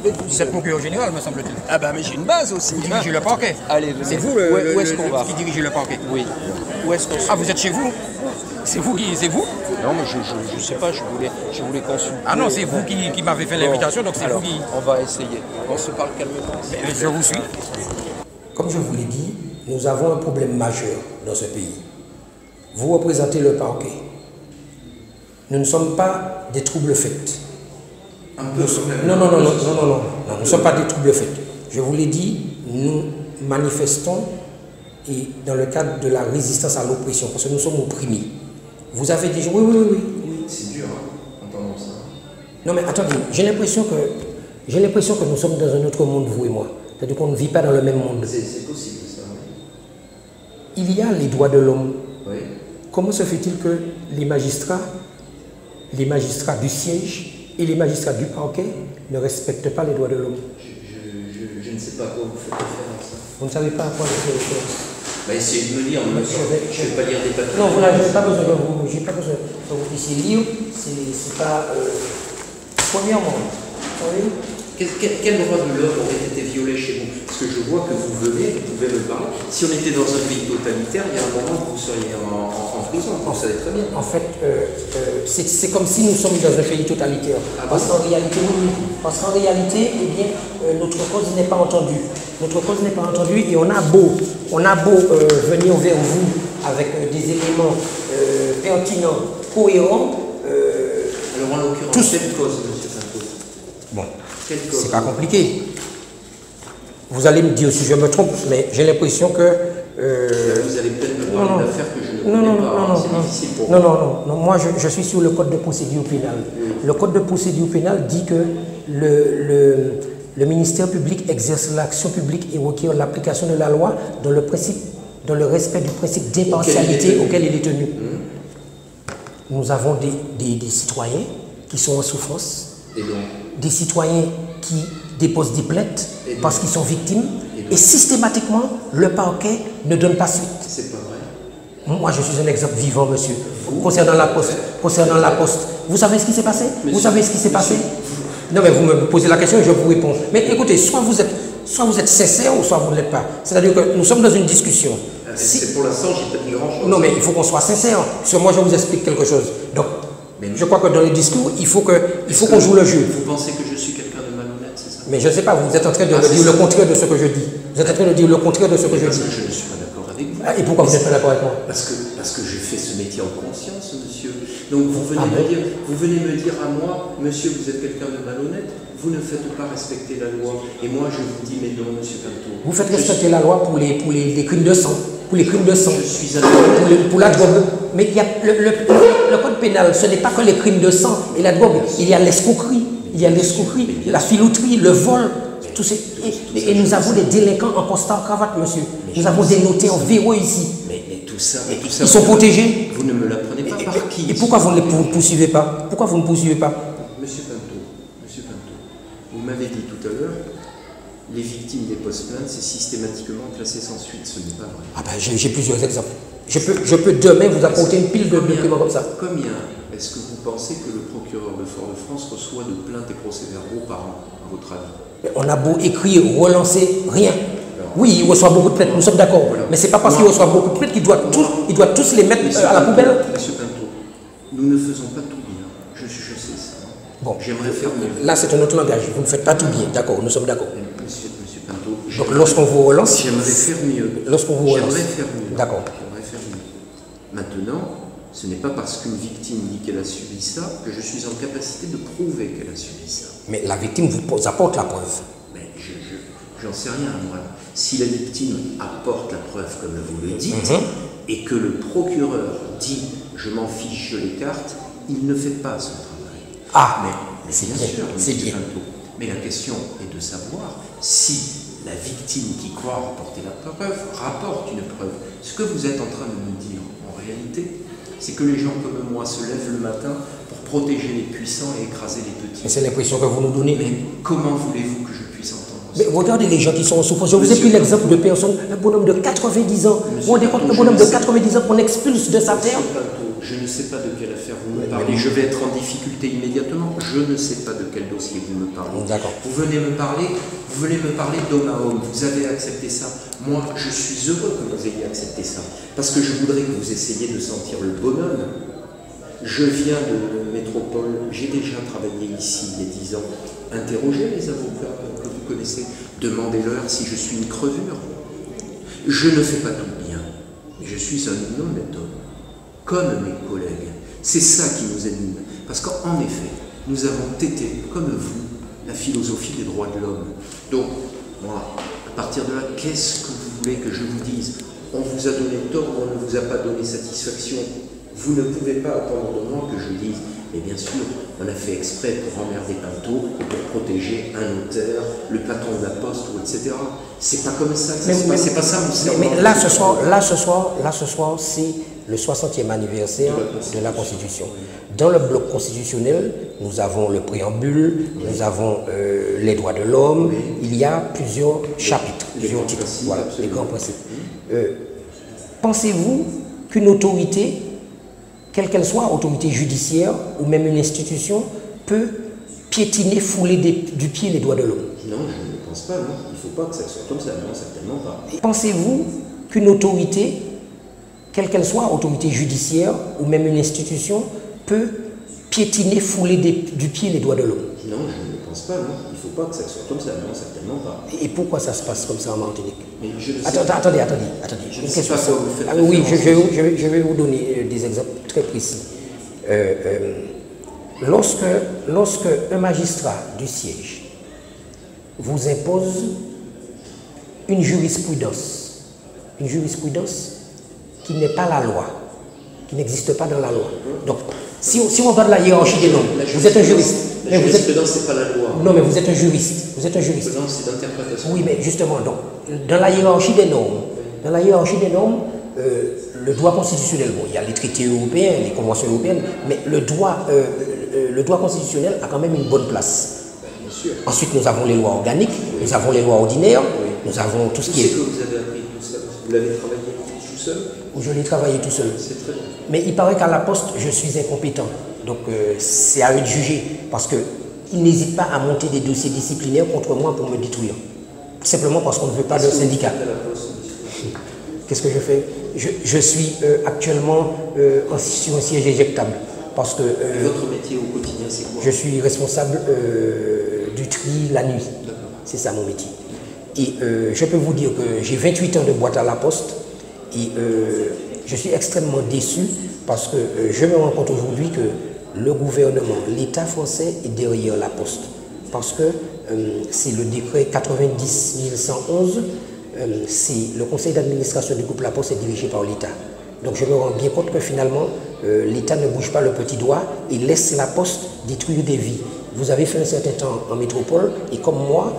Vous êtes procureur général, me semble-t-il. Ah bah mais j'ai une base aussi. Vous dirigez le parquet. Allez, venez. C'est vous Où est-ce qu'on va qui dirigez le parquet. Oui. Où est-ce qu'on Ah, vous êtes chez vous. C'est vous qui... C'est vous. Non, mais je sais pas, je voulais consulter. Ah non, c'est vous qui m'avez fait l'invitation, donc c'est vous qui... On va essayer. On se parle calmement. Je vous suis. Comme je vous l'ai dit, nous avons un problème majeur dans ce pays. Vous représentez le parquet. Nous ne sommes pas des troubles faits. Non, nous ne sommes pas des troubles faits. Je vous l'ai dit, nous manifestons et dans le cadre de la résistance à l'oppression, parce que nous sommes opprimés. Vous avez déjà... Oui. Oui, c'est dur, hein, entendons ça. Non mais attendez, j'ai l'impression que nous sommes dans un autre monde, vous et moi. C'est-à-dire qu'on ne vit pas dans le même monde. C'est possible, ça, oui. Il y a les droits de l'homme. Oui. Comment se fait-il que les magistrats du siège et les magistrats du parquet ne respectent pas les droits de l'homme? Je ne sais pas à quoi vous faites référence. Vous ne savez pas à quoi je fais référence? Bah, essayez de me lire, je ne vais pas lire des papiers. Non, voilà, je n'ai pas besoin que vous puissiez lire. C'est pas... Premièrement, vous savez, Quel droit de l'homme aurait été violé chez vous? Parce que je vois que vous venez, vous pouvez me parler. Si on était dans un pays totalitaire, il y a un moment où vous seriez en prison, vous savez très bien. en fait, c'est comme si nous sommes dans un pays totalitaire. Ah parce bon? qu'en réalité, eh bien, notre cause n'est pas entendue. Notre cause n'est pas entendue et on a beau venir vers vous avec des éléments pertinents, cohérents. Alors en l'occurrence, quelle cause, M. Pinto? Bon, Quelle cause? c'est pas compliqué. Vous allez me dire si je me trompe, mais j'ai l'impression que... Vous allez peut-être me parler d'affaires que je ne connais pas. C'est difficile pour moi. Non. Moi, je suis sur le code de procédure pénale. Le code de procédure pénale dit que le ministère public exerce l'action publique et requiert l'application de la loi dans le respect du principe d'impartialité auquel il est tenu. Nous avons des citoyens qui sont en souffrance, des citoyens qui déposent des plaintes parce qu'ils sont victimes, et systématiquement, le parquet ne donne pas suite. C'est pas vrai. Moi, je suis un exemple vivant, monsieur. Concernant la poste. Vous savez ce qui s'est passé? Vous savez ce qui s'est passé? Non, mais vous me posez la question et je vous réponds. Mais écoutez, soit vous êtes sincère ou soit vous ne l'êtes pas. C'est-à-dire que nous sommes dans une discussion. C'est pour l'instant, j'ai pas dit grand-chose. Non, mais il faut qu'on soit sincère. Parce que moi, je vous explique quelque chose. Donc, je crois que dans les discours, il faut qu'on joue le jeu. Vous pensez que je suis quelqu'un de malhonnête, c'est ça? Mais je ne sais pas, vous êtes en train de me dire le contraire de ce que je dis. Vous êtes en train de dire le contraire de ce que je dis. Parce que je ne suis pas d'accord avec vous. Et pourquoi vous n'êtes pas d'accord avec moi? Parce que je fais ce métier en conscience, monsieur. Donc vous venez me dire à moi, monsieur, vous êtes quelqu'un de malhonnête, vous ne faites pas respecter la loi. Et moi, je vous dis, mais non, monsieur Pinto. Vous faites respecter la loi pour les crimes de sang. Pour les crimes de sang. Je suis un pour la drogue. Mais il y a le code pénal, ce n'est pas que les crimes de sang et la drogue. Il y a l'escroquerie, la filouterie, le vol. Et nous avons des délinquants en costard cravate, monsieur. Nous avons des notés en verrou ici. Mais tout ça, ils sont protégés. Vous ne me l'apprenez pas par qui? Et pourquoi vous ne les poursuivez pas? Pourquoi vous ne poursuivez pas? Monsieur Pinto, vous m'avez dit tout à l'heure, les victimes des post-plaintes, c'est systématiquement classé sans suite. Ce n'est pas vrai. Ah ben, j'ai plusieurs exemples. Je peux demain vous apporter une pile de documents comme ça. Combien est-ce que vous pensez que le procureur de Fort-de-France reçoit de plaintes et procès-verbaux par an, à votre avis? On a beau écrire, relancer, rien. Oui, il reçoit beaucoup de plaintes, nous sommes d'accord. Voilà. Mais ce n'est pas parce qu'il reçoit beaucoup de plaintes qu'il doit tous les mettre à la poubelle. Monsieur Pinto, nous ne faisons pas tout bien. Je sais ça. Bon, j'aimerais faire mieux. Là, c'est un autre langage. Vous ne faites pas tout bien. D'accord, nous sommes d'accord. Monsieur Pinto, donc lorsqu'on vous relance... J'aimerais faire mieux. Lorsqu'on vous relance... J'aimerais faire mieux. D'accord. J'aimerais faire mieux. Maintenant, ce n'est pas parce qu'une victime dit qu'elle a subi ça que je suis en capacité de prouver qu'elle a subi ça. Mais la victime vous apporte la preuve. Mais j'en sais rien, moi. Si la victime apporte la preuve, comme vous le dites, et que le procureur dit « je m'en fiche, je l'écarte », il ne fait pas son travail. Ah, mais c'est bien bien, sûr, c'est bien. Mais la question est de savoir si la victime qui croit rapporter la preuve rapporte une preuve. Ce que vous êtes en train de me dire, en réalité, c'est que les gens comme moi se lèvent le matin pour protéger les puissants et écraser les petits. Mais c'est l'impression que vous nous donnez. Mais comment voulez-vous que je puisse entendre ça? Mais regardez les gens qui sont en souffrance. Je vous ai pris l'exemple de personnes, un bonhomme de 90 ans. Vous vous rendez compte, un bonhomme de 90 ans qu'on expulse de sa terre? Je ne sais pas de quelle affaire vous me parler. Je vais être en difficulté immédiatement. Je ne sais pas de quel dossier vous me parlez. D'accord. Vous venez me parler d'homme à homme. Vous avez accepté ça. Moi, je suis heureux que vous ayez accepté ça. Parce que je voudrais que vous essayiez de sentir le bonhomme. Je viens de métropole. J'ai déjà travaillé ici il y a 10 ans. Interrogez les avocats que vous connaissez. Demandez-leur si je suis une crevure. Je ne fais pas tout bien. Mais je suis un honnête homme. Comme mes collègues. C'est ça qui nous anime. Parce qu'en effet, nous avons tété, comme vous, la philosophie des droits de l'homme. Donc, moi, à partir de là, qu'est-ce que vous voulez que je vous dise? On vous a donné tort, on ne vous a pas donné satisfaction. Vous ne pouvez pas attendre de moi que je dise, mais bien sûr, on a fait exprès pour emmerder Pinto et pour protéger un notaire, le patron de la poste, ou etc. C'est pas comme ça que ça se passe, c'est pas ça mon serment. Mais là, ce soir, c'est le 60e anniversaire de la Constitution. Dans le bloc constitutionnel, nous avons le préambule, nous avons les droits de l'homme, il y a plusieurs chapitres, plusieurs titres, voilà, les grands principes. Pensez-vous qu'une autorité, quelle qu'elle soit, autorité judiciaire ou même une institution, peut piétiner, fouler du pied les droits de l'homme? Non, je ne pense pas, non. Il ne faut pas que ça soit comme ça, non, certainement pas. Pensez-vous qu'une autorité, quelle qu'elle soit, autorité judiciaire ou même une institution, peut piétiner, fouler du pied les droits de l'homme? Non, je ne pense pas, non. Il ne faut pas que ça soit comme ça, non, certainement pas. Et pourquoi ça se passe comme ça en Martinique? Mais je ne sais Attendez. Je ne sais pas quoi vous faites. Oui, je vais vous donner des exemples très précis. Lorsque un magistrat du siège vous impose une jurisprudence qui n'est pas la loi, qui n'existe pas dans la loi. Donc, si on regarde la hiérarchie des normes, vous êtes un juriste. La jurisprudence, ce n'est pas la loi. Non, mais vous êtes un juriste. Vous êtes un juriste. La jurisprudence, c'est d'interprétation. Oui, mais justement, donc, dans la hiérarchie des normes, le droit constitutionnel, bon, il y a les traités européens, les conventions européennes, mais le droit constitutionnel a quand même une bonne place. Bien sûr. Ensuite, nous avons les lois organiques, nous avons les lois ordinaires, nous avons tout ce qui est... Qu'est-ce que vous avez appris tout ça? Vous l'avez travaillé tout seul? Je l'ai travaillé tout seul. C'est très bien. Mais il paraît qu'à la Poste, je suis incompétent. Donc, c'est à eux de juger. Parce qu'ils n'hésitent pas à monter des dossiers disciplinaires contre moi pour me détruire. Simplement parce qu'on ne veut pas de syndicat. Qu'est-ce que je fais? Je suis actuellement sur un siège éjectable. Parce que... votre métier au quotidien, c'est quoi? Je suis responsable du tri la nuit. C'est ça mon métier. Et je peux vous dire que j'ai 28 ans de boîte à la Poste. Et je suis extrêmement déçu parce que je me rends compte aujourd'hui que le gouvernement, l'État français est derrière la Poste. Parce que c'est le décret 90-1111, c'est le conseil d'administration du groupe La Poste est dirigé par l'État. Donc je me rends bien compte que finalement, l'État ne bouge pas le petit doigt et laisse la Poste détruire des vies. Vous avez fait un certain temps en métropole et comme moi,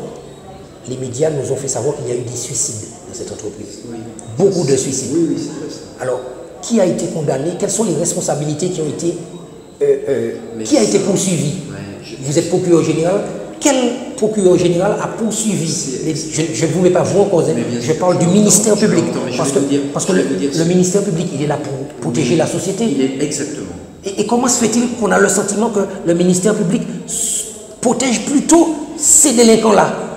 les médias nous ont fait savoir qu'il y a eu des suicides dans cette entreprise. Oui. Beaucoup de suicides. Oui, c'est vrai ça. Alors, qui a été condamné? Quelles sont les responsabilités qui ont été... qui a été poursuivi? Vous êtes procureur général. Quel procureur général a poursuivi? Je ne vous mets pas vous en cause, je parle du ministère public. Parce que le ministère public, il est là pour protéger la société. Il est exactement. Et comment se fait-il qu'on a le sentiment que le ministère public protège plutôt ces délinquants-là?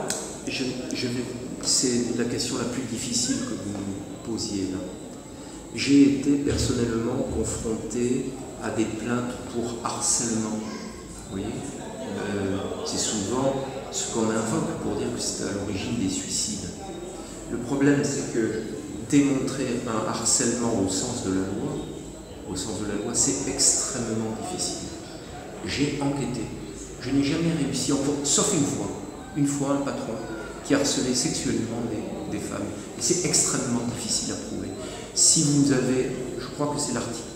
C'est la question la plus difficile que vous me posiez là. J'ai été personnellement confronté à des plaintes pour harcèlement. Vous voyez, c'est souvent ce qu'on invoque pour dire que c'est à l'origine des suicides. Le problème, c'est que démontrer un harcèlement au sens de la loi, c'est extrêmement difficile. J'ai enquêté. Je n'ai jamais réussi, sauf une fois un patron qui harcelait sexuellement des femmes. Et c'est extrêmement difficile à prouver. Si vous avez, je crois que c'est l'article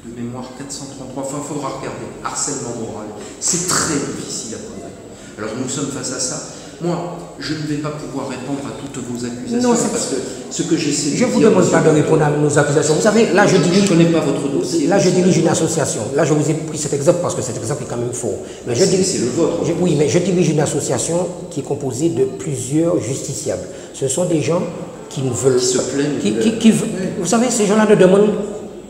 de mémoire 433, enfin il faudra regarder, harcèlement moral, c'est très difficile à prouver. Alors nous sommes face à ça. Moi, je ne vais pas pouvoir répondre à toutes vos accusations, parce que ce que j'essaie de dire... Je ne vous demande pas de répondre à nos accusations. Vous savez, là je dirige... Je ne connais pas votre dossier. Là je dirige une association. Là je vous ai pris cet exemple parce que cet exemple est quand même faux. Mais c'est le vôtre. Oui, mais je dirige une association qui est composée de plusieurs justiciables. Ce sont des gens qui ne veulent... Qui se plaignent. Vous savez, ces gens-là ne demandent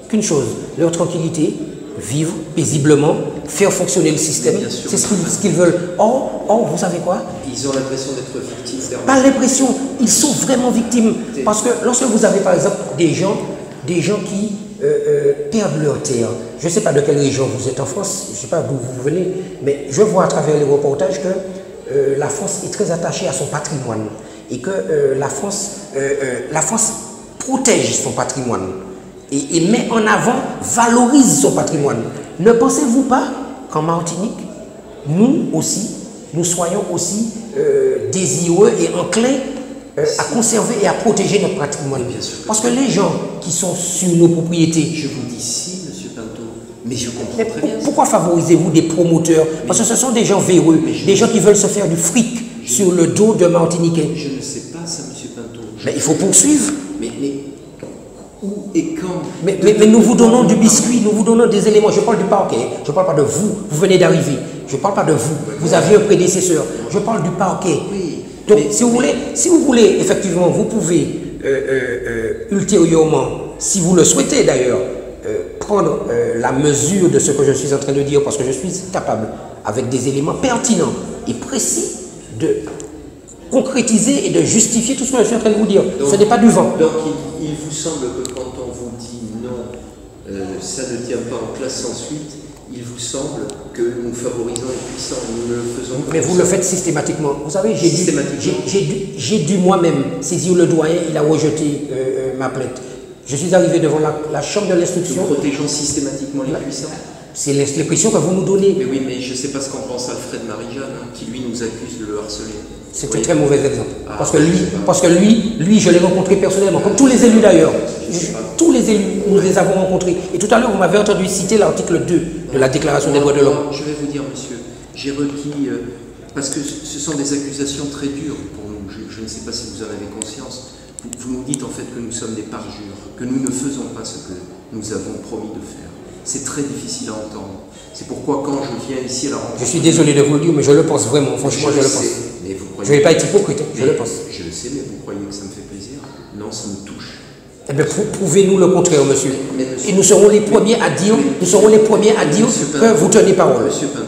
qu'une chose, leur tranquillité, vivre paisiblement, faire fonctionner le système. C'est ce qu'ils veulent. Or, vous savez quoi? Ils ont l'impression d'être victimes. Pas l'impression, ils sont vraiment victimes. Parce que lorsque vous avez par exemple des gens qui perdent leur terre, je ne sais pas de quelle région vous êtes en France, je ne sais pas d'où vous venez, mais je vois à travers les reportages que la France est très attachée à son patrimoine et que la France protège son patrimoine et met en avant, valorise son patrimoine. Ne pensez-vous pas qu'en Martinique, nous aussi, nous soyons aussi désireux et enclins à conserver et à protéger notre patrimoine? Parce que les gens qui sont sur nos propriétés... Je vous dis si, monsieur Pinto, mais je comprends très bien. Pourquoi favorisez-vous des promoteurs? Parce que ce sont des gens véreux, des gens qui veulent se faire du fric sur le dos de Martiniquais. Je ne sais pas ça, monsieur Pinto. Mais il faut poursuivre. Mais où et quand? Mais nous vous donnons du biscuit, nous vous donnons des éléments. Je parle du parquet, je ne parle pas de vous. Vous venez d'arriver. Je ne parle pas de vous. Vous aviez un prédécesseur. Je parle du parquet. Oui. Donc, si vous voulez, effectivement, vous pouvez ultérieurement, si vous le souhaitez d'ailleurs, prendre la mesure de ce que je suis en train de dire, parce que je suis capable, avec des éléments pertinents et précis, de concrétiser et de justifier tout ce que je suis en train de vous dire. Donc, ce n'est pas du vent. Donc, il vous semble que quand on vous dit non, ça ne tient pas en classe sans suite, il vous semble que nous favorisons les puissants, nous le faisons. Mais vous le faites systématiquement. Vous savez, j'ai dû moi-même saisir le doyen, il a rejeté ma plainte. Je suis arrivé devant la chambre de l'instruction. Nous protégeons systématiquement les puissants. C'est l'expression que vous nous donnez. Mais oui, mais je ne sais pas ce qu'en pense Alfred Marie-Jeanne, hein, qui lui nous accuse de le harceler. C'est un très mauvais exemple. Parce que lui, je l'ai rencontré personnellement, comme tous les élus d'ailleurs. Tous les élus, nous les avons rencontrés. Et tout à l'heure, vous m'avez entendu citer l'article 2 de la Déclaration des droits de l'homme. Je vais vous dire, monsieur, j'ai requis, parce que ce sont des accusations très dures pour nous, je ne sais pas si vous en avez conscience. Vous nous dites en fait que nous sommes des parjures, que nous ne faisons pas ce que nous avons promis de faire. C'est très difficile à entendre. C'est pourquoi quand je viens ici à la rencontre... Je suis désolé de vous le dire, mais je le pense vraiment. Franchement, je le pense. Mais vous croyez... Je ne vais pas être hypocrite, je le pense. Je le sais, mais vous croyez que ça me fait plaisir? Non, ça me touche. Eh bien, prouvez-nous le contraire, monsieur. Et nous serons les premiers à dire, que vous tenez parole. Monsieur Pinto,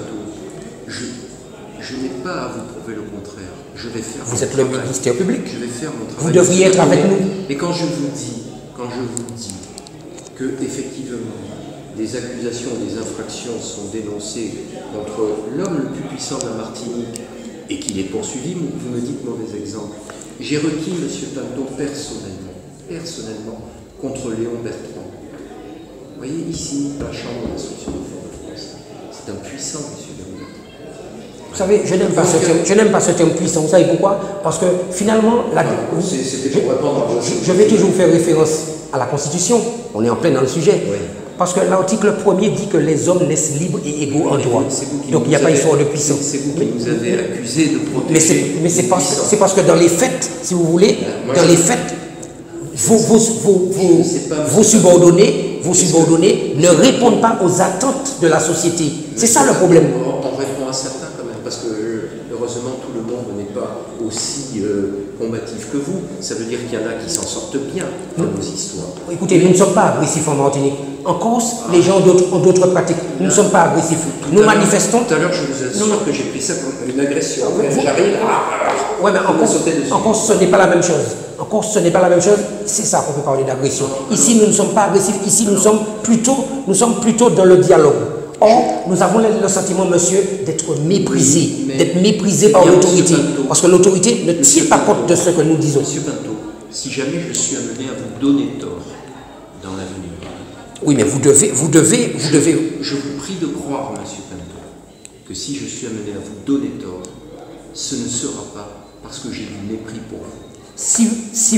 je n'ai pas à vous prouver le contraire. Je vais faire Vous êtes le ministère public. Je vais faire mon travail. Vous devriez être avec nous. Et quand je vous dis que effectivement des accusations, des infractions sont dénoncées contre l'homme le plus puissant de la Martinique et qu'il est poursuivi, vous me dites mauvais exemple. J'ai requis monsieur Pinto personnellement, contre Léon Bertrand. Vous voyez ici, la Chambre d'instruction de Fort-de-France, c'est un puissant monsieur Léon Bertrand. Vous savez, je n'aime pas ce terme puissant. Vous savez pourquoi? Parce que finalement, je vais toujours faire référence à la Constitution. On est en plein dans le sujet. Oui. Parce que l'article 1er dit que les hommes naissent libres et égaux en droit. Donc il n'y a pas histoire de puissance. C'est vous qui nous avez accusés de protéger. Mais c'est parce que dans les faits, si vous voulez, dans les faits, vos subordonnés ne répondent pas aux attentes de la société. C'est ça le problème. On répond à certains quand même, parce que heureusement tout le monde n'est pas aussi combatif que vous. Ça veut dire qu'il y en a qui s'en sortent bien dans nos histoires. Écoutez, nous ne sommes pas agressifs en Martinique. En Corse, les gens ont d'autres pratiques. Nous ne sommes pas agressifs. Nous manifestons. Tout à l'heure, je vous assure que j'ai pris ça comme une agression. J'arrive. Oui, mais en Corse, ce n'est pas la même chose. En Corse, ce n'est pas la même chose. C'est ça qu'on peut parler d'agression. Ici, nous ne sommes pas agressifs. Ici, nous sommes plutôt dans le dialogue. Or, nous avons le sentiment, monsieur, d'être méprisés par l'autorité. Parce que l'autorité ne tient pas compte de ce que nous disons. Monsieur Pinto, si jamais je suis amené à vous donner tort dans l'avenir. Oui, mais vous devez. Je vous prie de croire, monsieur Pinto, que si je suis amené à vous donner tort, ce ne sera pas parce que j'ai du mépris pour vous. Si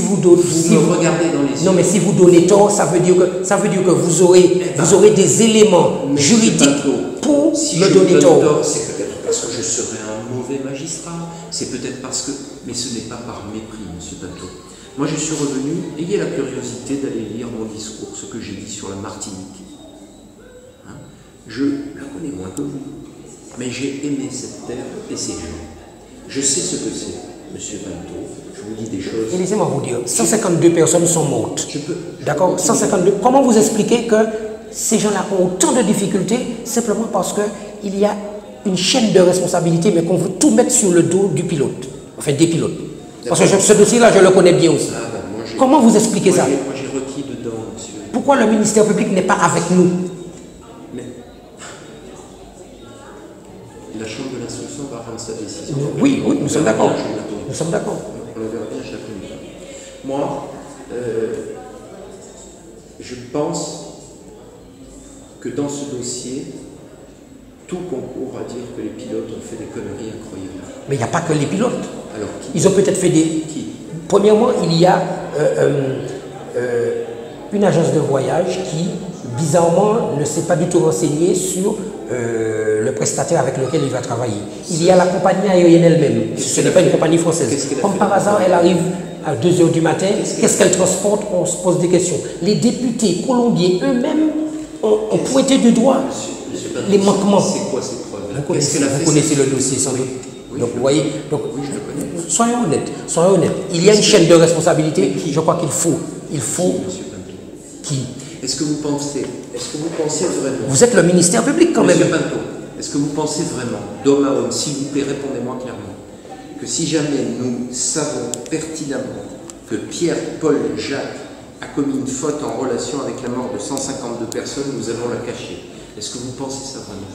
vous donnez, vous me regardez dans les yeux. Non, mais si vous donnez tort, ça veut dire que vous aurez des éléments juridiques pour me donner tort. C'est peut-être parce que je serai un mauvais magistrat. C'est peut-être parce que... Mais ce n'est pas par mépris, monsieur Pinto. Moi, je suis revenu, ayez la curiosité d'aller lire mon discours, ce que j'ai dit sur la Martinique. Hein? Je la connais moins que vous, mais j'ai aimé cette terre et ces gens. Je sais ce que c'est, monsieur Pinto. Je vous dis des choses. Et laissez-moi vous dire, 152 personnes sont mortes. D'accord, 152. Comment vous expliquez que ces gens-là ont autant de difficultés simplement parce qu'il y a une chaîne de responsabilité, mais qu'on veut tout mettre sur le dos du pilote, enfin des pilotes. Parce que ce dossier-là, je le connais bien aussi. Comment vous expliquez ça? Moi, j'ai requis dedans, monsieur. Pourquoi le ministère public n'est pas avec nous? Mais la Chambre de l'instruction va rendre sa décision. Oui, nous sommes d'accord. Nous sommes d'accord. On le verra bien chaque minute. Moi, je pense que dans ce dossier, tout concourt à dire que les pilotes ont fait des conneries incroyables. Mais il n'y a pas que les pilotes. Alors, Ils ont peut-être fait des... Qui? Premièrement, il y a une agence de voyage qui, bizarrement, ne s'est pas du tout renseignée sur le prestataire avec lequel il va travailler. Il y a la compagnie aérienne elle-même. Ce n'est pas une compagnie française. Comme par hasard, elle arrive à 2 h du matin. Qu'est-ce qu'elle transporte? On se pose des questions. Les députés colombiens eux-mêmes ont pointé du doigt les manquements. C'est quoi ces preuves? Vous connaissez le dossier sans doute. Oui, Donc vous voyez, donc, oui, je le connais. soyons honnêtes. Il y a une chaîne de responsabilité. Je crois qu'il faut. Monsieur Pinto, Qui? est-ce que vous pensez vraiment... Vous êtes le ministère public quand même. Monsieur Pinto, est-ce que vous pensez vraiment, d'homme à homme, s'il vous plaît, répondez-moi clairement, que si jamais nous savons pertinemment que Pierre, Paul, Jacques a commis une faute en relation avec la mort de 152 personnes, nous allons la cacher? Est-ce que vous pensez ça vraiment?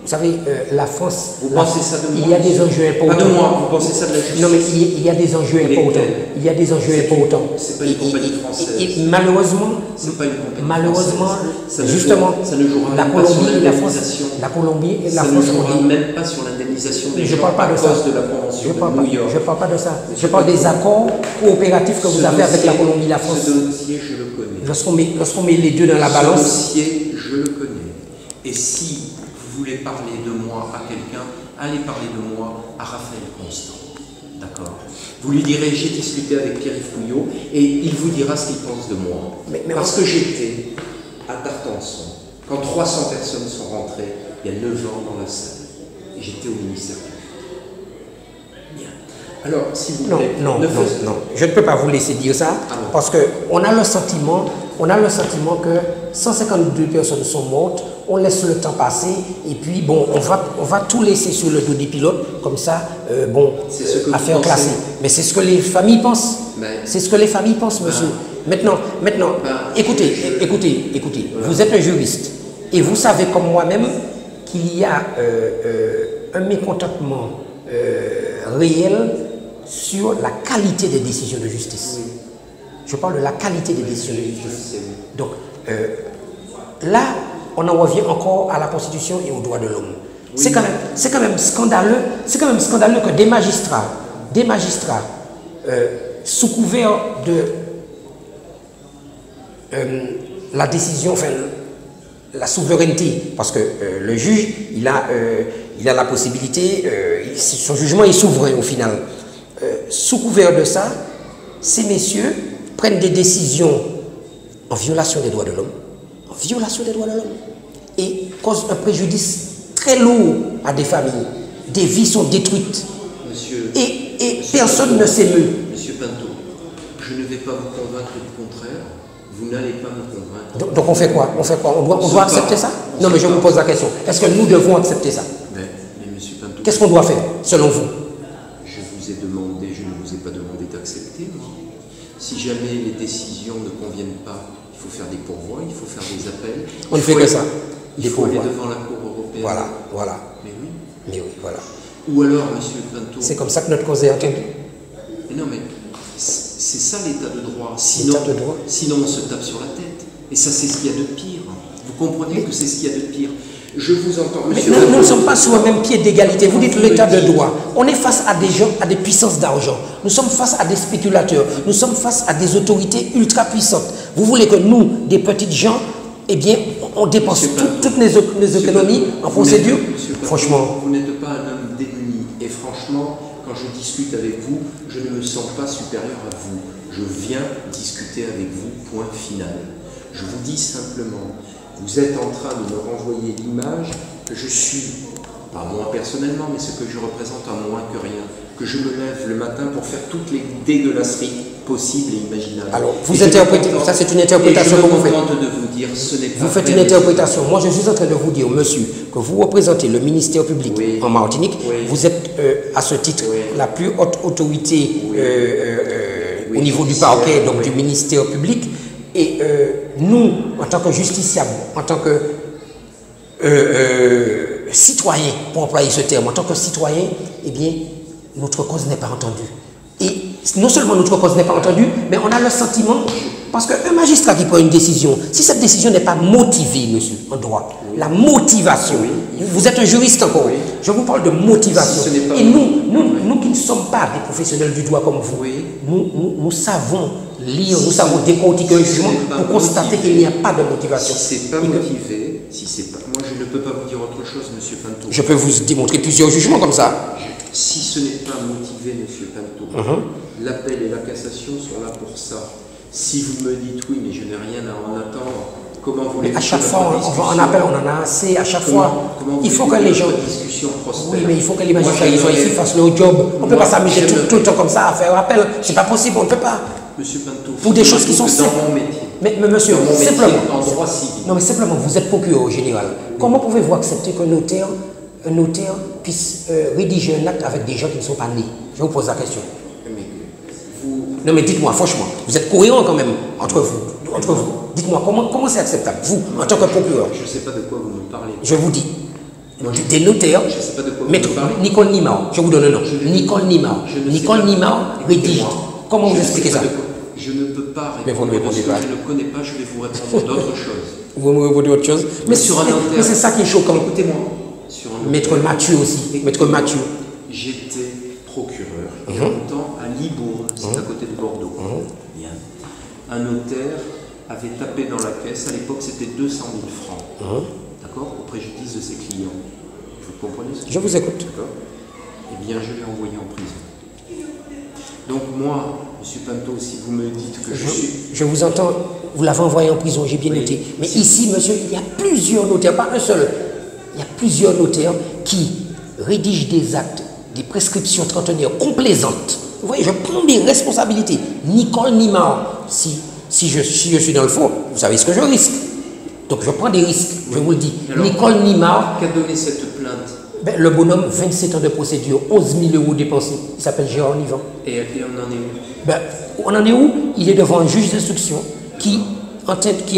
Vous savez, la France, Vous pensez ça de moi? il y a des enjeux importants. Pas de moi, vous pensez ça de la justice? Non, mais il y a des enjeux importants. Il y a des enjeux importants. C'est pas une compagnie française. Et malheureusement, C'est pas une compagnie malheureusement, française. justement, ça ne jouera la même pas sur Colombie et la France, l'indemnisation. la Colombie et la Ça ne France jouera ont dit. même pas sur l'indemnisation des Je gens parle pas à de ça. cause de la convention de New York. Je parle pas de ça. Je parle des accords coopératifs que vous avez avec la Colombie et la France. Ce dossier, je le connais. Lorsqu'on met les deux dans la balance. Ce dossier, je le connais. Et si vous voulez parler de moi à quelqu'un, allez parler de moi à Raphaël Constant. D'accord? Vous lui direz, j'ai discuté avec Pierre-Yves Pouillot, et il vous dira ce qu'il pense de moi. Parce que j'étais à Tartançon, quand 300 personnes sont rentrées, il y a 9 ans dans la salle. Et j'étais au ministère public. Bien. Alors, si vous voulez... Non, je ne peux pas vous laisser dire ça, parce qu'on a le sentiment que 152 personnes sont mortes, on laisse le temps passer, et puis bon, on va tout laisser sur le dos des pilotes, comme ça, affaire classée. Mais c'est ce que les familles pensent. C'est ce que les familles pensent, monsieur. Maintenant, écoutez, vous êtes un juriste, et vous savez comme moi-même qu'il y a un mécontentement réel sur la qualité des décisions de justice. Oui. Je parle de la qualité des décisions de justice. Je sais. Donc, là, on en revient encore à la Constitution et aux droits de l'homme. Oui. C'est quand même scandaleux que des magistrats, sous couvert de la décision, enfin, la souveraineté, parce que le juge, il a la possibilité, son jugement est souverain au final. Sous couvert de ça, ces messieurs prennent des décisions en violation des droits de l'homme, et causent un préjudice très lourd à des familles. Des vies sont détruites. Et personne ne s'émeut. Monsieur Pinto, je ne vais pas vous convaincre du contraire. Vous n'allez pas me convaincre. Donc on fait quoi? On doit accepter ça? Non, mais je vous pose la question. Est-ce que nous devons accepter ça? Mais monsieur Pinto... Qu'est-ce qu'on doit faire, selon vous? Je vous ai demandé, je ne vous ai pas demandé d'accepter, moi. Si jamais les décisions ne conviennent pas, il faut faire des pourvois, il faut faire des appels. On ne fait que ça. Il faut aller devant la Cour européenne. Voilà. Mais oui, voilà. Ou alors, monsieur Pinto... C'est comme ça que notre cause est entendue. Mais non, mais c'est ça l'état de droit. Sinon, on se tape sur la tête. Et ça, c'est ce qu'il y a de pire. Vous comprenez que c'est ce qu'il y a de pire. Je vous entends, monsieur. Mais nous ne sommes pas sur un même pied d'égalité. Vous dites l'état de droit. On est face à des gens, à des puissances d'argent. Nous sommes face à des spéculateurs. Nous sommes face à des autorités ultra puissantes. Vous voulez que nous, des petites gens, eh bien, on dépense toutes les économies en procédure? Franchement. Vous n'êtes pas un homme démuni. Et franchement, quand je discute avec vous, je ne me sens pas supérieur à vous. Je viens discuter avec vous, point final. Je vous dis simplement, vous êtes en train de me renvoyer l'image que je suis, pas moi personnellement, mais ce que je représente en moins que rien, que je me lève le matin pour faire toutes les dégueulasseries possibles et imaginables. Alors, vous interprétez, ça c'est une interprétation que vous faites. Je me contente de vous dire, ce n'est pas Vous faites vrai, une interprétation. Moi, je suis en train de vous dire, monsieur, que vous représentez le ministère public Oui. en Martinique. Oui. Vous êtes, à ce titre, Oui. la plus haute autorité Oui, au niveau du judiciaire, parquet, donc oui. du ministère public. Et nous, en tant que justiciables, en tant que citoyens, pour employer ce terme, en tant que citoyens, eh bien, notre cause n'est pas entendue. Et non seulement notre cause n'est pas entendue, mais on a le sentiment, parce qu'un magistrat qui prend une décision, si cette décision n'est pas motivée, monsieur, en droit, la motivation, vous êtes un juriste encore, je vous parle de motivation. Si ce n'est pas et nous qui ne sommes pas des professionnels du droit comme vous, Oui. nous savons lire, nous savons décortiquer un jugement n'est pas pour constater motivé, qu'il n'y a pas de motivation. Si c'est pas Et que- motivé, si c'est pas, moi je ne peux pas vous dire autre chose, Monsieur Pinto. Je peux vous démontrer plusieurs jugements comme ça. Si ce n'est pas motivé, Monsieur Pinto, l'appel et la cassation sont là pour ça. Si vous me dites oui, mais je n'ai rien à en attendre, comment Mais voulez-vous à chaque que fois, notre on discussion- appelle, on en a assez, à chaque fois. comment Il faut que voulez-vous les gens... notre discussion prospère? Oui, mais il faut que les Moi, magistrats je ils soient n'aurais- ici, fassent leur job. On ne peut Moi, pas s'amuser je ne- tout le temps comme ça à faire appel. C'est pas possible, on ne peut pas. Monsieur Pinto, Pour des choses qui sont figurez-vous que simples. dans mon métier. Mais monsieur, Dans mon métier, simplement. en droit civil. Non, mais simplement, vous êtes procureur au général. Comment pouvez-vous accepter qu'un notaire puisse rédiger un acte avec des gens qui ne sont pas nés? Je vous pose la question. Mais vous, Non, mais dites-moi, franchement, vous êtes cohérent quand même entre vous. Entre vous. Dites-moi, comment c'est acceptable, vous, en tant que procureur? je ne sais pas de quoi vous me parlez. Je vous dis, des notaires, Je ne sais pas de quoi vous Maître me parlez. Nicole Nimao, je vous donne un nom. Je ne- Nicole Nimao. je ne sais Nicole pas. Nimao rédige. Écoutez-moi. Comment Je vous ne expliquez sais ça? pas de quoi- Je ne peux pas Mais vous ne répondre de répondez ce que pas. je ne connais pas, je vais vous répondre d'autres choses. Vous me répondez autre chose? Mais sur un notaire. mais c'est ça qui est choquant. Écoutez-moi. Sur un Maître notaire, Mathieu aussi. Maître Mathieu. j'étais procureur il y a longtemps à Libourne, c'est à côté de Bordeaux. Bien. Un notaire avait tapé dans la caisse, à l'époque c'était 200 000 francs, d'accord, au préjudice de ses clients. Vous comprenez ce que Je vous écoute. D'accord. Eh bien, je l'ai envoyé en prison. Donc moi, Monsieur Pinto, si vous me dites que je suis... Je vous entends, vous l'avez envoyé en prison, j'ai bien Oui. noté. Mais ici, monsieur, il y a plusieurs notaires, pas un seul. Il y a plusieurs notaires qui rédigent des actes, des prescriptions trentenaires complaisantes. Vous voyez, je prends mes responsabilités. Nicole Nimao, si je suis dans le faux, vous savez ce que je risque. Donc je prends des risques, je vous le dis. Alors, Nicole Nimao, Qu'a donné cette plainte? ben, le bonhomme, 27 ans de procédure, 11 000 € dépensés. Il s'appelle Gérard Nivan. Et on en est où? Ben, on en est où? Il est devant un juge d'instruction qui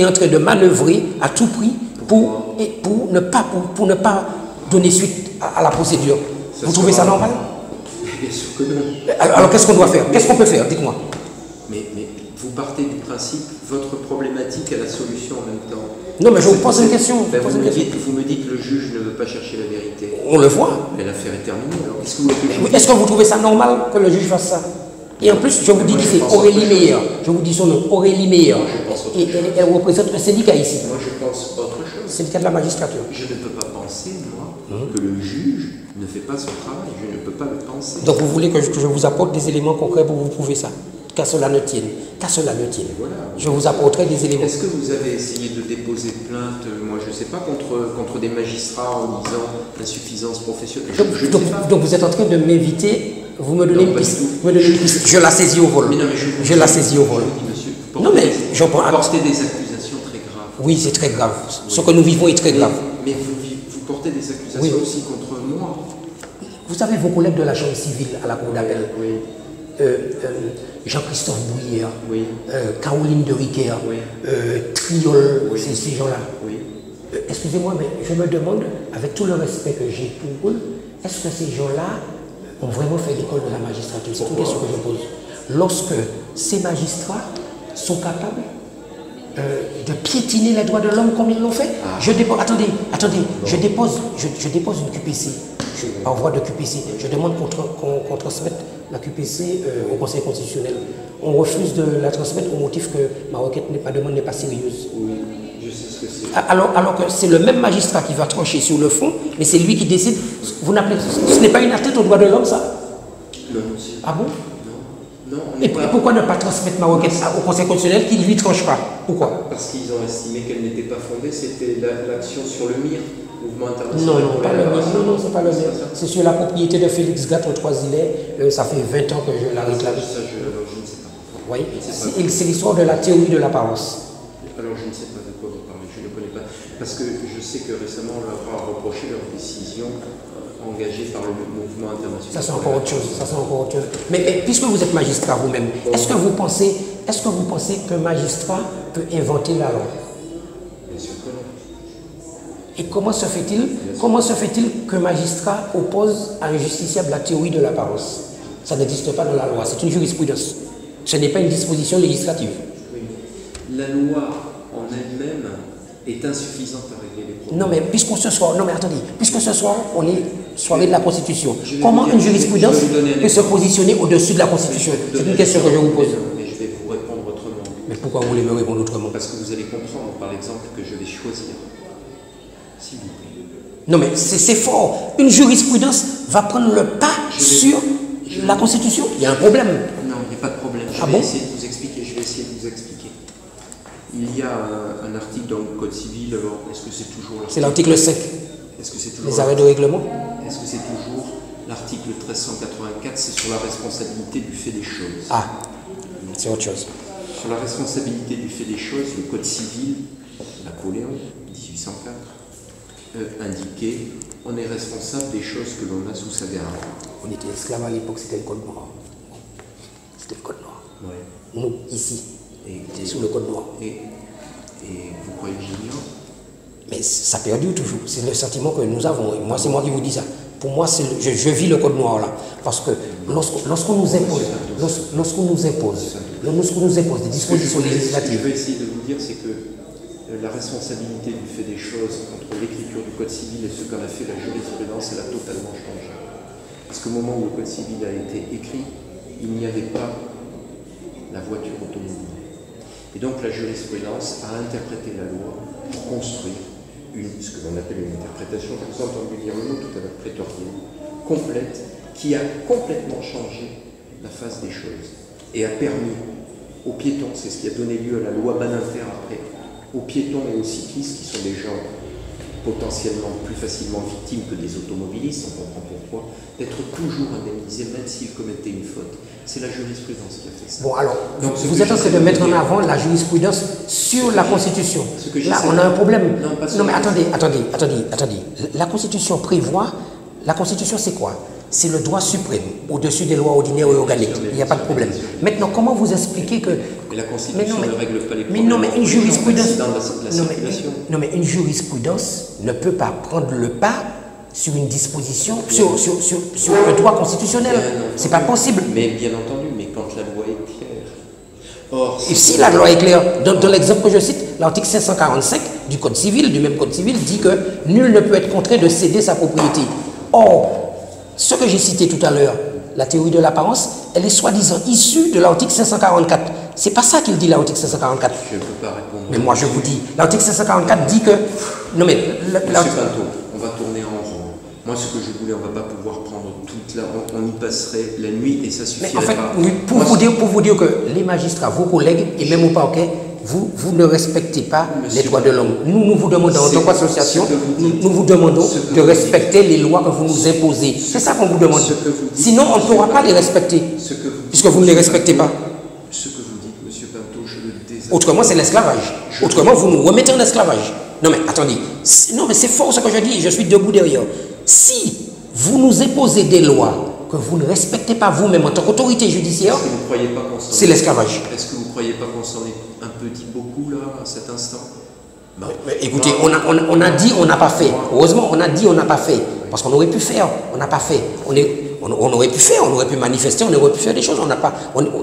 est en train de manœuvrer à tout prix pour ne pas donner suite à la procédure. Ça Vous trouvez sera- ça normal? Bien sûr que non. Alors qu'est-ce qu'on doit faire? Qu'est-ce qu'on peut faire? Dites-moi. Mais vous partez du principe, votre problématique a la solution en même temps. Non, mais je vous pose une question. Ben, Je vous pose une question. vous me dites que le juge ne veut pas chercher la vérité. On le voit. Mais l'affaire est terminée. Alors qu'est-ce que vous voulez que je vous Mais est-ce que vous trouvez ça normal que le juge fasse ça? Et en plus, je vous dis Moi, que je c'est pense Aurélie autre chose. Meyer. Je vous dis son nom, Aurélie Meyer. Moi, je pense autre Et elle représente un syndicat ici. Moi, je pense autre chose. Syndicat de la magistrature. Je ne peux pas penser, moi, que le juge ne fait pas son travail. Je ne peux pas le penser. Donc vous voulez que je vous apporte des éléments concrets pour vous prouver ça? Qu'à cela ne tienne. Qu'à cela ne tienne. Voilà. Je vous apporterai des éléments. Est-ce que vous avez essayé de déposer plainte, moi je ne sais pas, contre des magistrats en disant insuffisance professionnelle? Je ne sais pas. Donc vous êtes en train de m'inviter, vous me donnez Non, une pas piste. du tout. Vous me donnez une piste. Je la saisis au vol. Mais non, mais Je la saisis au vol. Je vous dis, monsieur, vous Non, mais j'en prends acte. portez des accusations très graves. Oui, c'est très grave. Ce que nous vivons est très grave. Mais vous portez des accusations Oui. aussi contre moi. Vous savez, vos collègues de la chambre civile à la cour d'appel, Oui, Jean-Christophe Bouillère, oui, Caroline de Riquer, Oui. Triol, Oui. ces gens-là. oui. Excusez-moi, mais je me demande, avec tout le respect que j'ai pour eux, est-ce que ces gens-là ont vraiment fait l'école de la magistrature? C'est une question que je pose. Lorsque ces magistrats sont capables de piétiner les droits de l'homme comme ils l'ont fait, attendez, je dépose une QPC, par voie de QPC, je demande qu'on transmette la QPC au Conseil constitutionnel. On refuse de la transmettre au motif que ma requête demande n'est pas sérieuse. Oui, je sais ce que c'est. Alors que c'est le même magistrat qui va trancher sur le fond, mais c'est lui qui décide. Ce n'est pas une atteinte aux droits de l'homme, ça? Non, monsieur. Ah bon? Non, on Et n'est pas... pourquoi ne pas transmettre ma requête au Conseil constitutionnel qui ne lui tranche pas? Pourquoi? Parce qu'ils ont estimé qu'elle n'était pas fondée, c'était l'action sur le MIR. mouvement international. Non, pas le même. Non, c'est pas le même. C'est sur la propriété de Félix Gatt au Trois-Îlets. Ça fait 20 ans que je la réclame. Ça, alors, je ne sais pas. Oui, c'est l'histoire de la théorie de l'apparence. Alors je ne sais pas de quoi vous parlez, je ne connais pas. Parce que je sais que récemment on leur a reproché leur décision engagée par le mouvement international. Ça c'est encore autre chose. Ça c'est encore autre chose. Mais puisque vous êtes magistrat vous-même, est-ce que vous pensez qu'un magistrat peut inventer la loi? Bien sûr que non. Et comment se fait-il qu'un magistrat oppose à un justiciable la théorie de l'apparence? Ça n'existe pas dans la loi, c'est une jurisprudence. Ce n'est pas une disposition législative. Oui. La loi en elle-même est insuffisante à régler les problèmes. Non mais puisque ce soir on est soirée de la Constitution, comment une jurisprudence peut se positionner au-dessus de la Constitution? C'est une question que je vous pose. Mais je vais vous répondre autrement. Mais pourquoi vous voulez me répondre autrement? Parce que vous allez comprendre par l'exemple que je vais choisir. S'il vous plaît. Non mais c'est fort. Une jurisprudence va prendre le pas sur la Constitution. Il y a un problème. Non, il n'y a pas de problème. Je vais essayer de vous expliquer. Il y a un article dans le Code civil. Alors, est-ce que c'est toujours C'est l'article 5. Est-ce que c'est toujours les arrêts de règlement? Est-ce que c'est toujours l'article 1384? C'est sur la responsabilité du fait des choses. Ah, c'est autre chose. Sur la responsabilité du fait des choses, le Code civil, Napoléon, 1804, indiquait on est responsable des choses que l'on a sous sa garde. On était esclaves à l'époque, c'était le Code noir. C'était le Code noir. Ouais. Nous, ici, sous le Code noir. Et vous croyez que j'ignore? Mais ça perdure toujours. C'est le sentiment que nous avons. Et moi, c'est moi qui vous dis ça. Pour moi, je vis le Code noir là. Parce que lorsqu'on nous impose des dispositions législatives. Ce que je vais essayer de vous dire, c'est que la responsabilité du fait des choses entre l'écriture du Code civil et ce qu'en a fait la jurisprudence, elle a totalement changé. Parce qu'au moment où le Code civil a été écrit, il n'y avait pas la voiture automobile. Et donc la jurisprudence a interprété la loi pour construire ce que l'on appelle une interprétation, je vous ai entendu dire le mot tout à l'heure, prétorienne, complète, qui a complètement changé la face des choses et a permis aux piétons, c'est ce qui a donné lieu à la loi Badinter après, aux piétons et aux cyclistes, qui sont des gens potentiellement plus facilement victimes que des automobilistes, on comprend pourquoi, d'être toujours indemnisés même s'ils commettaient une faute. C'est la jurisprudence qui a fait ça. Bon, alors, donc, vous êtes en train de mettre en avant la jurisprudence sur la Constitution. Là, on a un problème. Non, mais attendez. La Constitution prévoit... La Constitution, c'est quoi? C'est le droit suprême, au-dessus des lois ordinaires et organiques. Il n'y a pas de problème. Maintenant, comment vous expliquez que... Mais la Constitution ne règle pas les problèmes. Mais non, mais une jurisprudence... Non, mais une jurisprudence ne peut pas prendre le pas sur une disposition, sur un droit constitutionnel. C'est pas possible. Mais bien entendu, mais quand la loi est claire. Or, et si la loi est claire, dans l'exemple que je cite, l'article 545 du Code civil, du même Code civil, dit que nul ne peut être contraint de céder sa propriété. Or, ce que j'ai cité tout à l'heure, la théorie de l'apparence, elle est soi-disant issue de l'article 544. C'est pas ça qu'il dit, l'article 544. Je ne peux pas répondre. Mais moi, je vous dis, l'article 544 dit que... Non, mais... Monsieur Pinto, on va tourner en rond. Moi, ce que je voulais, on ne va pas pouvoir prendre toute la... On y passerait la nuit et ça suffirait mais en fait, pas. Oui, pour vous dire que les magistrats, vos collègues, et même au parquet, vous ne respectez pas les droits de l'homme. Nous vous demandons, en tant qu'association, nous vous demandons de respecter les lois que vous nous imposez. C'est ça qu'on vous demande. Sinon, on ne pourra pas les respecter, puisque vous ne les respectez pas. Ce que vous dites, monsieur Pinto, je le désapprouve. Autrement, c'est l'esclavage. Autrement, vous nous remettez en esclavage. Non, mais attendez. Non, mais c'est fort ce que je dis. Je suis debout derrière. Si vous nous imposez des lois que vous ne respectez pas vous-même en tant qu'autorité judiciaire, c'est l'esclavage. Est-ce que vous ne croyez pas qu'on s'en est un peu dit beaucoup là, à cet instant? Mais écoutez, on a dit, on n'a pas fait. Heureusement, on a dit, on n'a pas fait. Parce qu'on aurait pu faire, on n'a pas fait. On aurait pu faire, on aurait pu manifester, on aurait pu faire des choses, on n'a pas.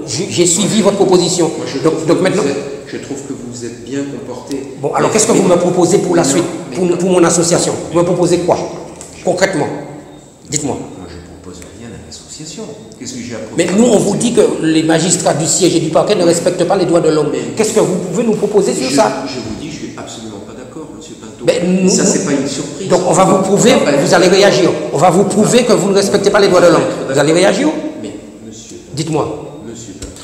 J'ai suivi votre proposition. Moi, donc maintenant. Je trouve que vous êtes bien comporté. Bon, alors qu'est-ce que vous me proposez pour la suite, pour mon association? Vous me proposez quoi, concrètement? Dites-moi. Moi, je ne propose rien à l'association. Qu'est-ce que j'ai à proposer? Mais nous, on vous dit que les magistrats du siège et du parquet ne respectent pas les droits de l'homme. Qu'est-ce que vous pouvez nous proposer sur ça? Je vous dis, je ne suis absolument pas d'accord, monsieur Pinto. Mais ça, c'est pas une surprise. Donc, on va vous prouver, vous allez réagir. On va vous prouver que vous ne respectez pas les droits de l'homme. Vous allez réagir? Mais, monsieur... Dites-moi. Monsieur Pinto,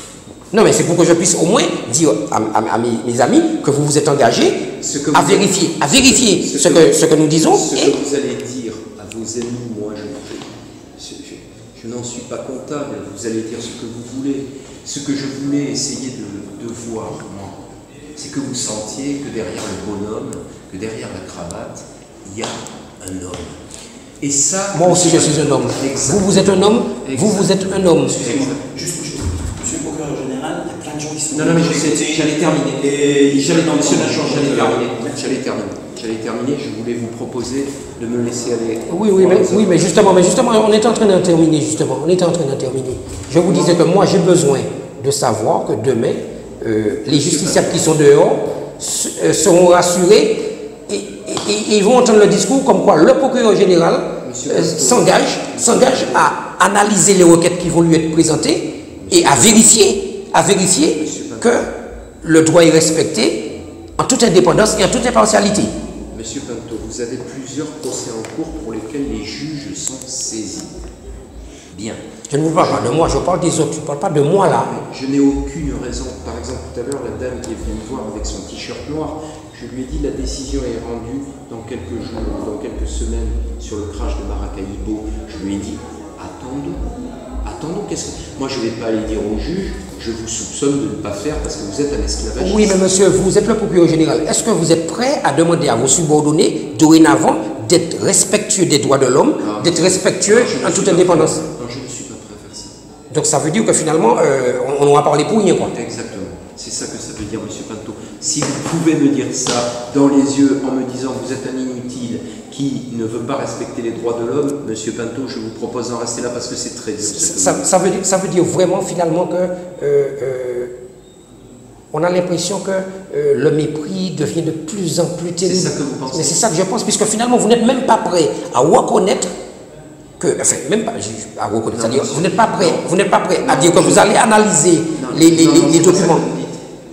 Non, mais c'est pour que je puisse au moins dire à mes amis que vous vous êtes engagés à vérifier ce que nous disons. Ce que vous allez dire à vos ennemis, moi, je n'en suis pas comptable. Vous allez dire ce que vous voulez. Ce que je voulais essayer de voir, moi, c'est que vous sentiez que derrière le bonhomme, que derrière la cravate, il y a un homme. Et ça... Moi aussi, je suis un homme. Exactement. Vous êtes un homme. Vous êtes un homme. Juste, monsieur le procureur général, il y a plein de gens qui sont... Non, mais je sais, j'allais terminer. J'allais terminer, je voulais vous proposer de me laisser aller. Oui, mais justement, on était en train d'en terminer, Je vous disais que moi, j'ai besoin de savoir que demain, les justiciables qui sont dehors seront rassurés et ils vont entendre le discours comme quoi le procureur général s'engage à analyser les requêtes qui vont lui être présentées et à vérifier que le droit est respecté en toute indépendance et en toute impartialité. Monsieur Pinto, vous avez plusieurs procès en cours pour lesquels les juges sont saisis. Bien. Je ne vous parle pas de moi, je parle des autres, je ne parle pas de moi là. Je n'ai aucune raison. Par exemple, tout à l'heure, la dame qui est venue me voir avec son t-shirt noir, je lui ai dit la décision est rendue dans quelques jours, dans quelques semaines sur le crash de Maracaibo. Je lui ai dit, attendons, moi je ne vais pas aller dire au juge, je vous soupçonne de ne pas faire parce que vous êtes un esclavagiste. Oui, mais monsieur, vous êtes le procureur général. Est-ce que vous êtes prêt à demander à vos subordonnés, dorénavant, d'être respectueux des droits de l'homme, d'être respectueux en toute indépendance? Non, je ne suis pas prêt à faire ça. Donc ça veut dire que finalement, on aura parlé pour rien, quoi. Exactement. C'est ça que ça veut dire, monsieur Pinto. Si vous pouvez me dire ça dans les yeux en me disant que vous êtes un inutile qui ne veut pas respecter les droits de l'homme, monsieur Pinto, je vous propose d'en rester là parce que c'est très dur. Ça veut dire vraiment finalement que on a l'impression que le mépris devient de plus en plus terrible. C'est ça que vous pensez? Mais c'est ça que je pense, puisque finalement vous n'êtes même pas prêt à reconnaître que, enfin, même pas à reconnaître, c'est-à-dire vous n'êtes pas prêt à dire que vous allez analyser les documents.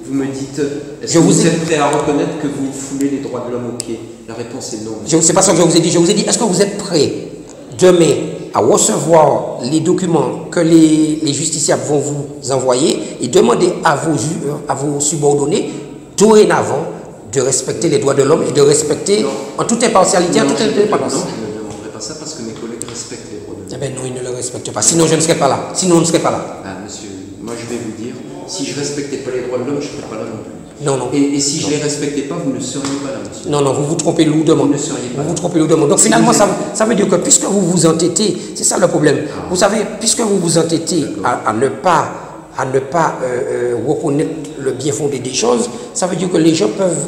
Vous me dites, est-ce que vous êtes prêt à reconnaître que vous foulez les droits de l'homme au pied? La réponse est non. C'est pas ça que je vous ai dit. Je vous ai dit, est-ce que vous êtes prêt demain à recevoir les documents que les justiciables vont vous envoyer et demander à vos subordonnés dorénavant de respecter les droits de l'homme et de respecter en toute impartialité, en toute indépendance? Non, je ne demanderai pas ça parce que mes collègues respectent les droits de l'homme. Eh bien non, ils ne le respectent pas. Sinon, je ne serais pas là. Monsieur, moi je vais vous dire, si je ne respectais pas les droits de l'homme, je ne serais pas là non plus. Non. Et si je ne les respectais pas, vous ne seriez pas là, monsieur. Non, vous vous trompez lourdement. Vous vous trompez lourdement. Donc finalement, ça veut dire que puisque vous vous entêtez, c'est ça le problème. Vous savez, puisque vous vous entêtez à ne pas reconnaître le bien fondé des choses, ça veut dire que les gens peuvent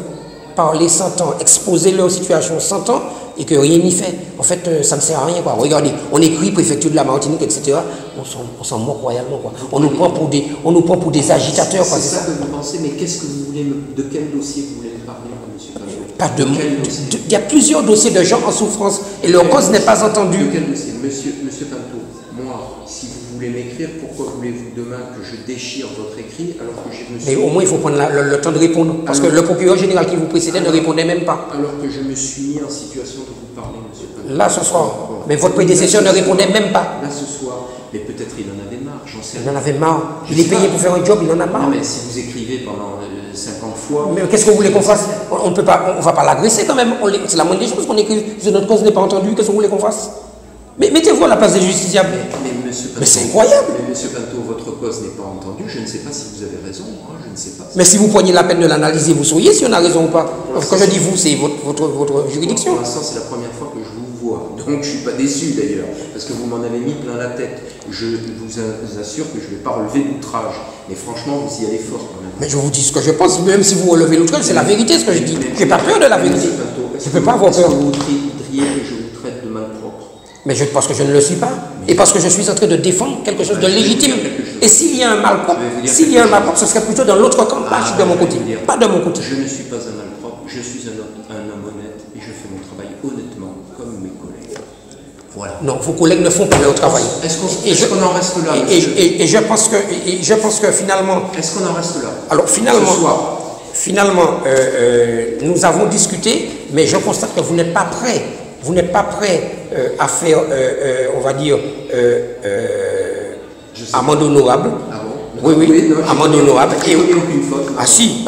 parler 100 ans, exposer leur situation 100 ans et que rien n'y fait. En fait, ça ne sert à rien, quoi. Regardez, on écrit préfecture de la Martinique, etc. On s'en moque royalement, quoi. On nous prend pour des agitateurs, quoi. C'est ça que vous pensez, mais qu'est-ce que vous voulez de quel dossier vous voulez me parler, monsieur Pajot? Pas de il y a plusieurs dossiers de gens en souffrance et leur cause n'est pas entendue. De quel dossier? Monsieur Pinto, moi, si vous voulez m'écrire, pourquoi voulez-vous demain que je déchire votre écrit alors que je me suis... Mais au moins, il faut prendre le temps de répondre. Parce que le procureur général qui vous précédait ne répondait même pas. Alors que je me suis mis en situation de vous parler, monsieur Pinto. Là, ce soir. Mais votre prédécesseur ne répondait même pas. Là, ce soir. Mais peut-être il en avait marre, j'en sais rien. Il en avait marre. Il est payé pour faire un job, il en a marre. Non, mais si vous écrivez pendant 50 fois... Mais qu'est-ce que vous voulez qu'on fasse? On ne va pas l'agresser quand même. C'est la moindre des choses qu'on écrit. Si notre cause n'est pas entendue, qu'est-ce que vous voulez qu'on fasse? Mais mettez-vous à la place des justiciables. Mais c'est incroyable. Mais monsieur Pinto, votre cause n'est pas entendue. Je ne sais pas si vous avez raison. Hein, je ne sais pas. Mais si vous preniez la peine de l'analyser, vous sauriez si on a raison ou pas. Quand je dis vous, c'est votre juridiction. Pour l'instant, c'est la première fois que je vous vois. Donc je ne suis pas déçu d'ailleurs. Parce que vous m'en avez mis plein la tête. Je vous assure que je ne vais pas relever l'outrage. Mais franchement, vous y allez fort quand même. Mais je vous dis ce que je pense. Même si vous relevez l'outrage, c'est la vérité ce que je dis. Je n'ai pas peur de la vérité. Je ne peux pas avoir peur. Vous voudriez que je vous traite de malpropre? Mais parce que je ne le suis pas. Et parce que je suis en train de défendre quelque chose de légitime. Et s'il y a un malpropre, ce serait plutôt dans l'autre camp, pas de mon côté. Pas de mon côté. Je ne suis pas un malpropre, je suis un homme honnête et je fais mon travail honnêtement comme mes collègues. Voilà. Non, vos collègues ne font pas leur travail. Est-ce qu'on en reste là? Et je pense que finalement... Est-ce qu'on en reste là? Alors finalement, nous avons discuté, mais je constate que vous n'êtes pas prêt. Vous n'êtes pas prêt à faire, on va dire, amende honorable. Ah bon? Oui, non, amende honorable. J'ai commis aucune faute. Ah si,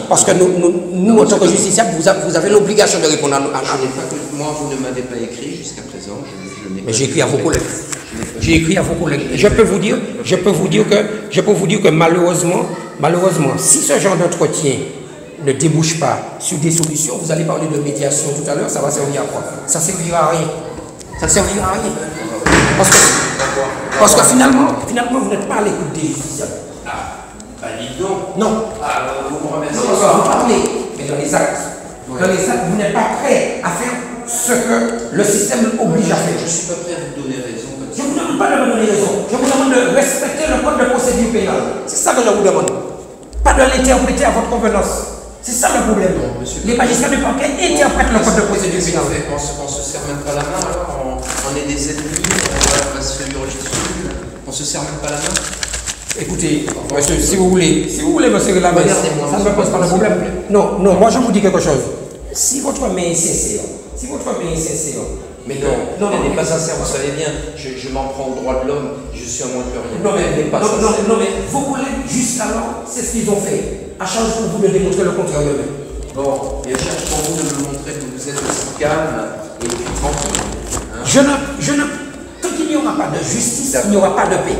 parce que nous en tant que justiciables, vous avez l'obligation de répondre à nous. Moi, vous ne m'avez pas écrit jusqu'à présent. Je n'ai Mais pas j'ai écrit à vos collègues. Je n'ai pas- J'ai écrit à vos collègues. Et je peux vous dire que malheureusement, si ce genre d'entretien ne débouche pas sur des solutions, vous allez parler de médiation tout à l'heure, ça va servir à quoi? Ça ne servira à rien. Ça ne servira à rien. Parce que finalement, vous n'êtes pas à l'écoute des justiciables. Dites donc. Non. Vous me remerciez. Non, vous parlez, mais dans les actes. Dans les actes, vous n'êtes pas prêt à faire ce que le système oblige à faire. Je ne suis pas prêt à vous donner raison. Je ne vous demande pas de me donner raison. Je vous demande de respecter le code de procédure pénale. C'est ça que je vous demande. Pas de l'interpréter à votre convenance. C'est ça le problème. Les magistrats du parquet interprètent le code de procédure pénale. On se serre même pas la main, alors on est des ennemis, on va se faire hurler dessus. On se serre même pas la main. Écoutez, monsieur, si vous voulez me serrer la main, Regardez-moi, ça ne me pose pas de problème. Non, moi je vous dis quelque chose. Si votre main est sincère, Mais non, elle n'est pas sincère, vous savez bien, je m'en prends au droit de l'homme, je suis à moins que rien. Non, Elle n'est pas sincère. mais vos collègues, jusqu'alors, c'est ce qu'ils ont fait. À charge pour vous de démontrer le contraire de même. Bon, et je cherche pour vous de me montrer que vous êtes aussi calme et puis tranquille. Hein. Tant qu'il n'y aura pas de justice, il n'y aura pas de paix.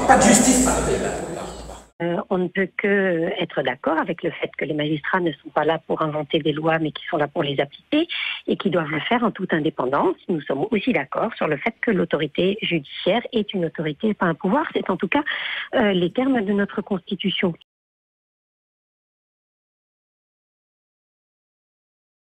Pas de justice, pas de paix. On ne peut que être d'accord avec le fait que les magistrats ne sont pas là pour inventer des lois, mais qui sont là pour les appliquer et qui doivent le faire en toute indépendance. Nous sommes aussi d'accord sur le fait que l'autorité judiciaire est une autorité et pas un pouvoir. C'est en tout cas les termes de notre Constitution.